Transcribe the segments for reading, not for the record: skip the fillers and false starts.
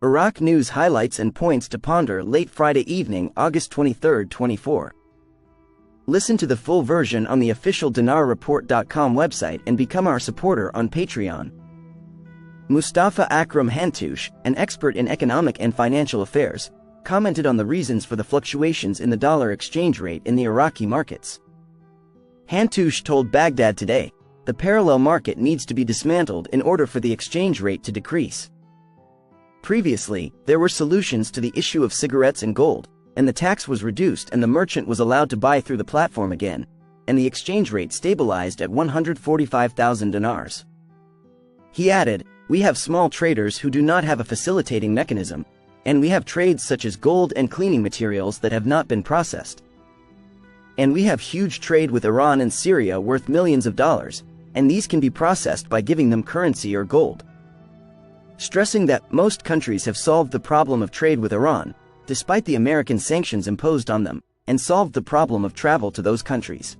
Iraq news highlights and points to ponder late Friday evening, August 23, 24. Listen to the full version on the official dinarreport.com website and become our supporter on Patreon. Mustafa Akram Hantoush, an expert in economic and financial affairs, commented on the reasons for the fluctuations in the dollar exchange rate in the Iraqi markets. Hantoush told Baghdad Today, the parallel market needs to be dismantled in order for the exchange rate to decrease. Previously, there were solutions to the issue of cigarettes and gold, and the tax was reduced and the merchant was allowed to buy through the platform again, and the exchange rate stabilized at 145,000 dinars. He added, "We have small traders who do not have a facilitating mechanism, and we have trades such as gold and cleaning materials that have not been processed. And we have huge trade with Iran and Syria worth millions of dollars, and these can be processed by giving them currency or gold." Stressing that most countries have solved the problem of trade with Iran, despite the American sanctions imposed on them, and solved the problem of travel to those countries.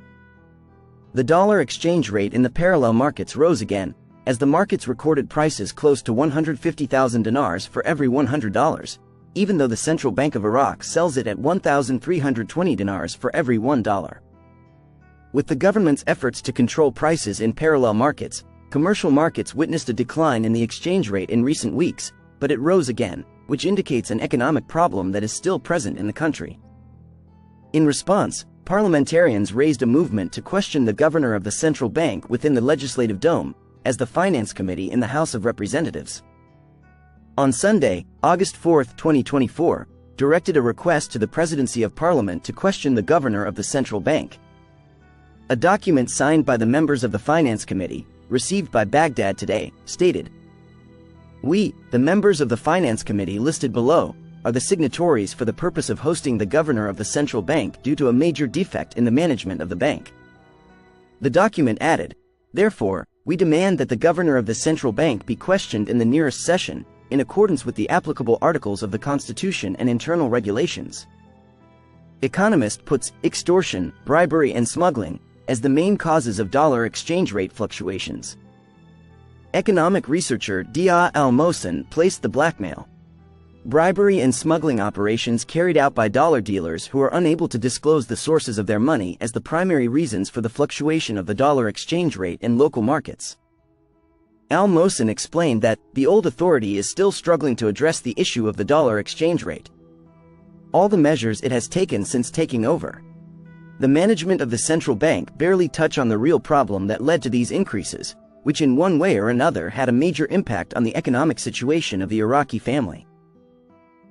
The dollar exchange rate in the parallel markets rose again, as the markets recorded prices close to 150,000 dinars for every $100, even though the Central Bank of Iraq sells it at 1,320 dinars for every $1. With the government's efforts to control prices in parallel markets, commercial markets witnessed a decline in the exchange rate in recent weeks, but it rose again, which indicates an economic problem that is still present in the country. In response, parliamentarians raised a movement to question the governor of the central bank within the legislative dome, as the Finance Committee in the House of Representatives. On Sunday, August 4, 2024, directed a request to the Presidency of Parliament to question the governor of the central bank. A document signed by the members of the Finance Committee, received by Baghdad Today, stated, "We, the members of the Finance Committee listed below, are the signatories for the purpose of hosting the governor of the central bank due to a major defect in the management of the bank." The document added, "Therefore, we demand that the governor of the central bank be questioned in the nearest session, in accordance with the applicable articles of the Constitution and internal regulations." Economist puts extortion, bribery and smuggling as the main causes of dollar exchange rate fluctuations. Economic researcher Dia Al-Mohsen placed the blackmail, bribery and smuggling operations carried out by dollar dealers who are unable to disclose the sources of their money as the primary reasons for the fluctuation of the dollar exchange rate in local markets. Al-Mohsen explained that the old authority is still struggling to address the issue of the dollar exchange rate. All the measures it has taken since taking over the management of the central bank barely touch on the real problem that led to these increases, which in one way or another had a major impact on the economic situation of the Iraqi family.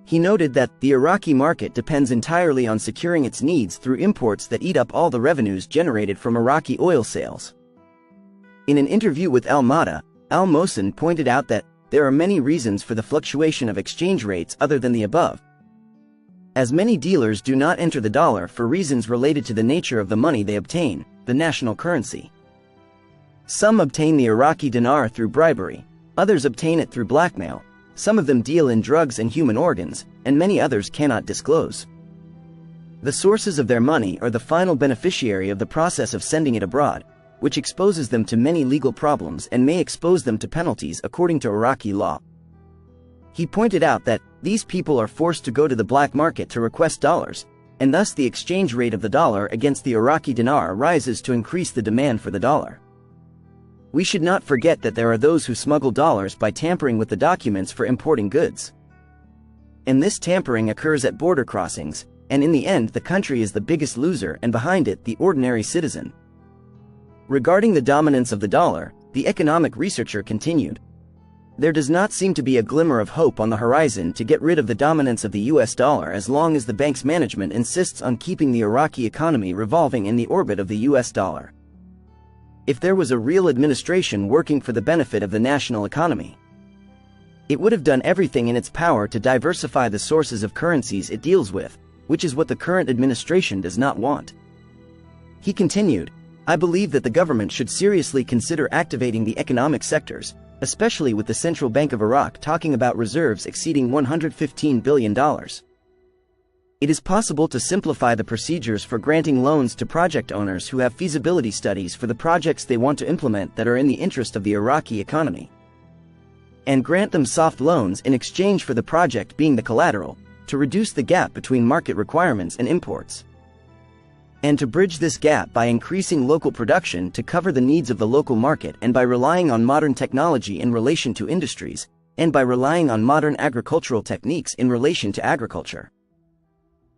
He noted that the Iraqi market depends entirely on securing its needs through imports that eat up all the revenues generated from Iraqi oil sales. In an interview with Al-Mada, Al-Mohsen pointed out that there are many reasons for the fluctuation of exchange rates other than the above, as many dealers do not enter the dollar for reasons related to the nature of the money they obtain, the national currency. Some obtain the Iraqi dinar through bribery, others obtain it through blackmail, some of them deal in drugs and human organs, and many others cannot disclose the sources of their money or the final beneficiary of the process of sending it abroad, which exposes them to many legal problems and may expose them to penalties according to Iraqi law. He pointed out that these people are forced to go to the black market to request dollars, and thus the exchange rate of the dollar against the Iraqi dinar rises to increase the demand for the dollar. We should not forget that there are those who smuggle dollars by tampering with the documents for importing goods. And this tampering occurs at border crossings, and in the end the country is the biggest loser and behind it the ordinary citizen. Regarding the dominance of the dollar, the economic researcher continued, "There does not seem to be a glimmer of hope on the horizon to get rid of the dominance of the US dollar as long as the bank's management insists on keeping the Iraqi economy revolving in the orbit of the US dollar. If there was a real administration working for the benefit of the national economy, it would have done everything in its power to diversify the sources of currencies it deals with, which is what the current administration does not want." He continued, "I believe that the government should seriously consider activating the economic sectors, especially with the Central Bank of Iraq talking about reserves exceeding $115 billion. It is possible to simplify the procedures for granting loans to project owners who have feasibility studies for the projects they want to implement that are in the interest of the Iraqi economy." and grant them soft loans in exchange for the project being the collateral, to reduce the gap between market requirements and imports. And to bridge this gap by increasing local production to cover the needs of the local market, and by relying on modern technology in relation to industries, and by relying on modern agricultural techniques in relation to agriculture.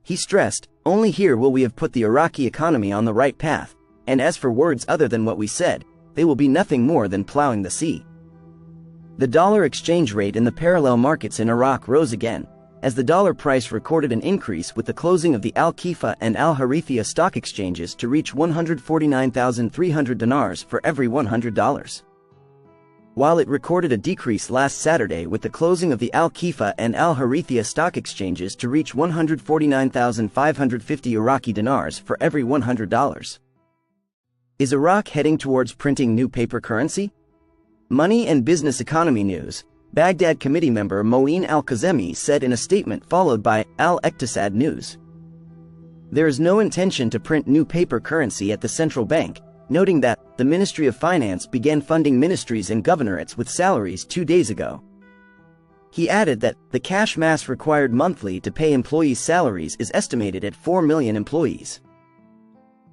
He stressed, only here will we have put the Iraqi economy on the right path, and as for words other than what we said, they will be nothing more than plowing the sea. The dollar exchange rate in the parallel markets in Iraq rose again, as the dollar price recorded an increase with the closing of the Al-Khifa and Al-Harithia stock exchanges to reach 149,300 dinars for every $100. While it recorded a decrease last Saturday with the closing of the Al-Khifa and Al-Harithia stock exchanges to reach 149,550 Iraqi dinars for every $100. Is Iraq heading towards printing new paper currency? Money and Business Economy News. Baghdad committee member Moeen Al-Kazemi said in a statement followed by Al-Iqtisad News. There is no intention to print new paper currency at the central bank, noting that the Ministry of Finance began funding ministries and governorates with salaries 2 days ago. He added that the cash mass required monthly to pay employees' salaries is estimated at 4 million employees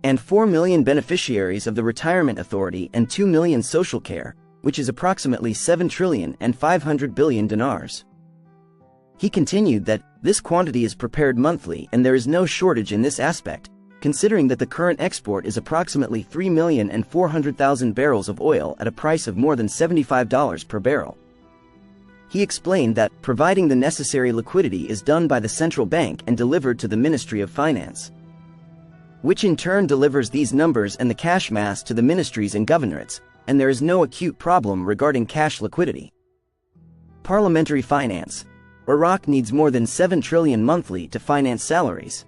and 4 million beneficiaries of the Retirement Authority and 2 million social care, which is approximately 7 trillion and 500 billion dinars. He continued that this quantity is prepared monthly and there is no shortage in this aspect, considering that the current export is approximately 3,400,000 barrels of oil at a price of more than $75 per barrel. He explained that providing the necessary liquidity is done by the central bank and delivered to the Ministry of Finance, which in turn delivers these numbers and the cash mass to the ministries and governorates, and there is no acute problem regarding cash liquidity. Parliamentary finance. Iraq needs more than 7 trillion monthly to finance salaries.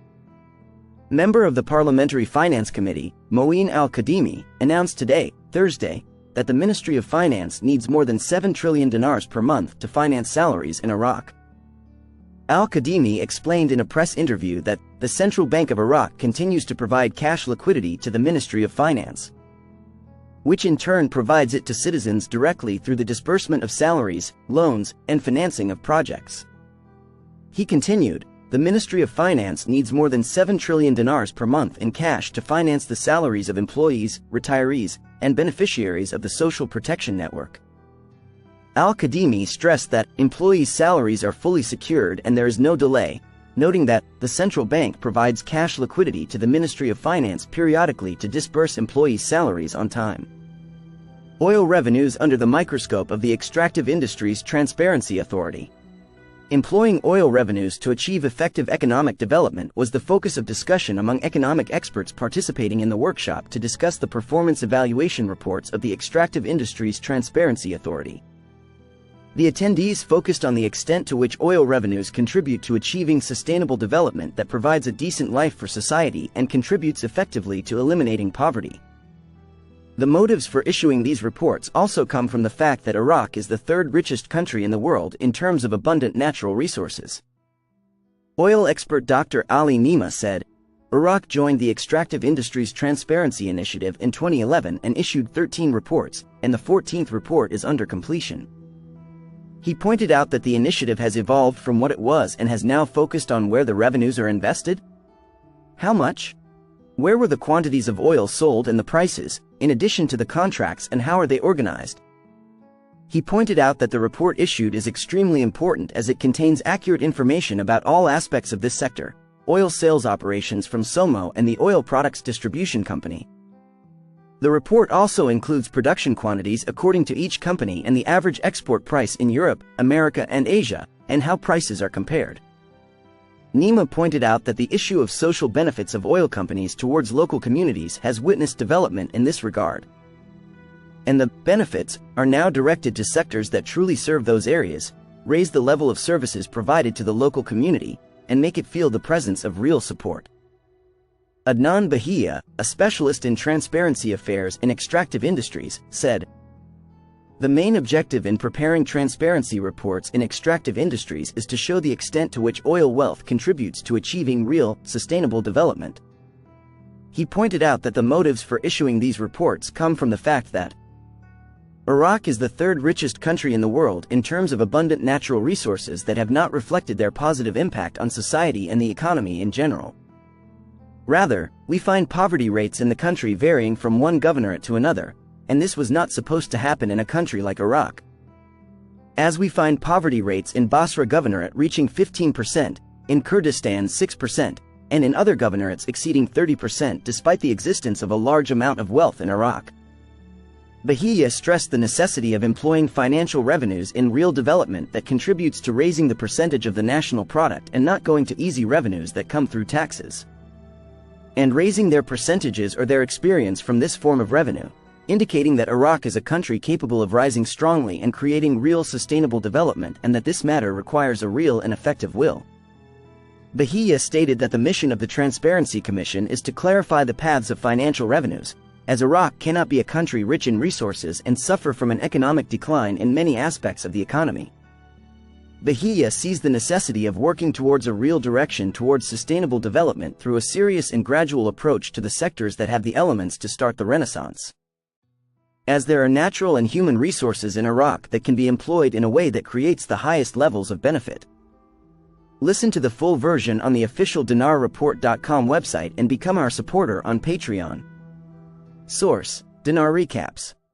Member of the Parliamentary Finance Committee, Moeen Al-Kadhimi, announced today, Thursday, that the Ministry of Finance needs more than 7 trillion dinars per month to finance salaries in Iraq. Al-Kadhimi explained in a press interview that the Central Bank of Iraq continues to provide cash liquidity to the Ministry of Finance, which in turn provides it to citizens directly through the disbursement of salaries, loans, and financing of projects. He continued, the Ministry of Finance needs more than 7 trillion dinars per month in cash to finance the salaries of employees, retirees, and beneficiaries of the social protection network. Al-Kadhimi stressed that employees' salaries are fully secured and there is no delay, noting that the central bank provides cash liquidity to the Ministry of Finance periodically to disburse employees' salaries on time. Oil revenues under the microscope of the Extractive Industries Transparency Authority. Employing oil revenues to achieve effective economic development was the focus of discussion among economic experts participating in the workshop to discuss the performance evaluation reports of the Extractive Industries Transparency Authority. The attendees focused on the extent to which oil revenues contribute to achieving sustainable development that provides a decent life for society and contributes effectively to eliminating poverty. The motives for issuing these reports also come from the fact that Iraq is the third richest country in the world in terms of abundant natural resources. Oil expert Dr. Ali Nima said, Iraq joined the Extractive Industries Transparency Initiative in 2011 and issued 13 reports, and the 14th report is under completion. He pointed out that the initiative has evolved from what it was and has now focused on where the revenues are invested. How much? Where were the quantities of oil sold and the prices, in addition to the contracts, and how are they organized? He pointed out that the report issued is extremely important as it contains accurate information about all aspects of this sector, oil sales operations from SOMO and the Oil Products Distribution Company. The report also includes production quantities according to each company and the average export price in Europe, America, and Asia, and how prices are compared. Nima pointed out that the issue of social benefits of oil companies towards local communities has witnessed development in this regard, and the benefits are now directed to sectors that truly serve those areas, raise the level of services provided to the local community, and make it feel the presence of real support. Adnan Bahia, a specialist in transparency affairs in extractive industries, said, the main objective in preparing transparency reports in extractive industries is to show the extent to which oil wealth contributes to achieving real, sustainable development. He pointed out that the motives for issuing these reports come from the fact that Iraq is the third richest country in the world in terms of abundant natural resources that have not reflected their positive impact on society and the economy in general. Rather, we find poverty rates in the country varying from one governorate to another, and this was not supposed to happen in a country like Iraq. As we find poverty rates in Basra governorate reaching 15%, in Kurdistan 6%, and in other governorates exceeding 30% despite the existence of a large amount of wealth in Iraq. Bahia stressed the necessity of employing financial revenues in real development that contributes to raising the percentage of the national product and not going to easy revenues that come through taxes, and raising their percentages or their experience from this form of revenue, indicating that Iraq is a country capable of rising strongly and creating real sustainable development and that this matter requires a real and effective will. Bahia stated that the mission of the Transparency Commission is to clarify the paths of financial revenues, as Iraq cannot be a country rich in resources and suffer from an economic decline in many aspects of the economy. Bahia sees the necessity of working towards a real direction towards sustainable development through a serious and gradual approach to the sectors that have the elements to start the renaissance, as there are natural and human resources in Iraq that can be employed in a way that creates the highest levels of benefit. Listen to the full version on the official dinarreport.com website and become our supporter on Patreon. Source: Dinar Recaps.